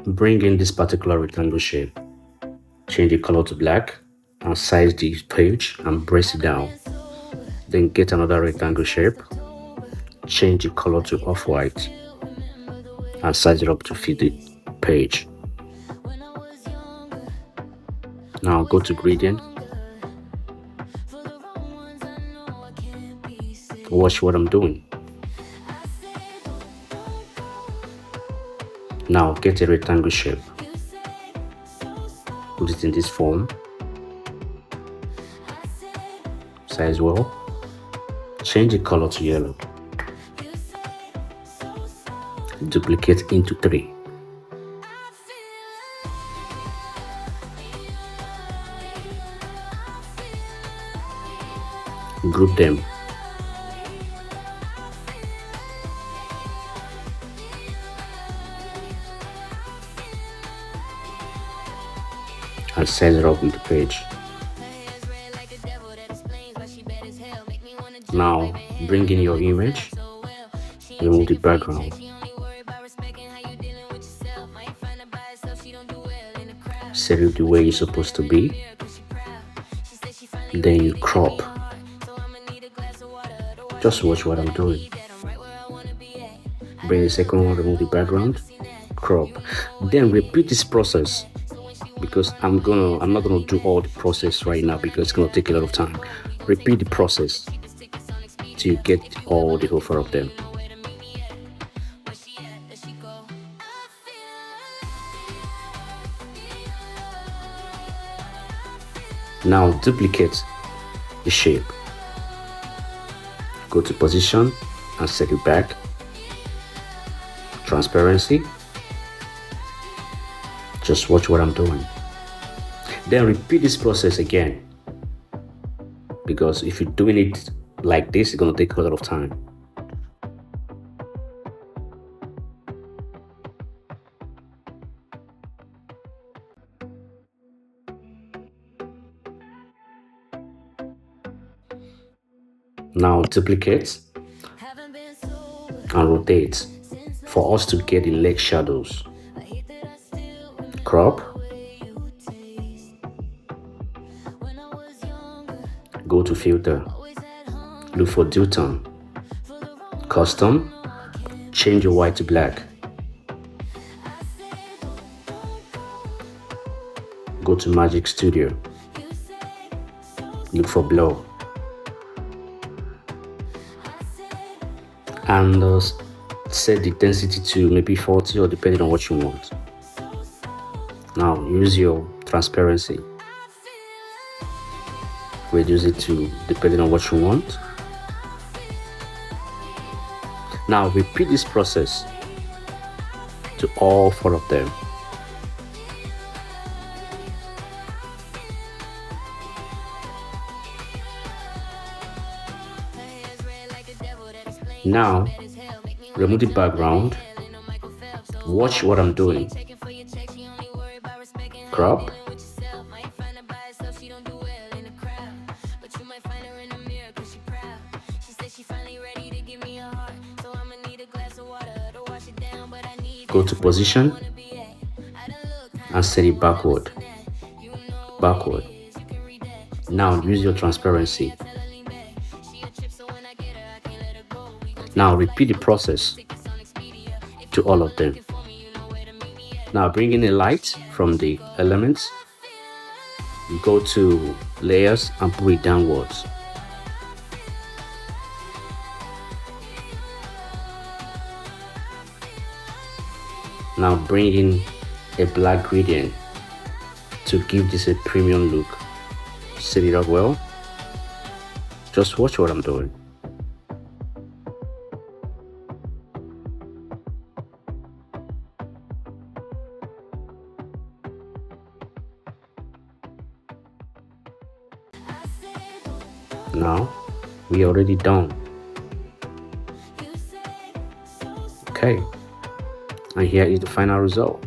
Bring in this particular rectangle shape, change the color to black, and size the page and press it down. Then get another rectangle shape, change the color to off-white, and size it up to fit the page. Now go to gradient. Watch what I'm doing. Now get a rectangle shape. Put it in this form. Size well. Change the color to yellow. Duplicate into 3. Group them. And size it up with the page. Now bring in your image, remove the background, set it the way it's supposed to be, then you crop. Just watch what I'm doing. Bring the second one, remove the background, crop. Then repeat this process, because I'm not gonna do all the process right now because it's gonna take a lot of time. Repeat the process till you get all the whole 4 of them. Now duplicate the shape. Go to position and set it back. Transparency. Just watch what I'm doing. Then repeat this process again, because if you're doing it like this, it's gonna take a lot of time. Now duplicate and rotate for us to get the leg shadows. Crop. Go to filter. Look for dual tone. Custom. Change your white to black. Go to Magic Studio. Look for blur. And set the density to maybe 40 or depending on what you want. Now use your transparency. Reduce it to depending on what you want. Now repeat this process to all 4 of them. Now remove the background. Watch what I'm doing. Crop. Go to position and set it backward. Backward. Now use your transparency. Now repeat the process to all of them. Now bring in a light from the elements. Go to layers and pull it downwards. Now bring in a black gradient to give this a premium look. Set it up well. Just watch what I'm doing. Now we are already done. Okay, and here is the final result.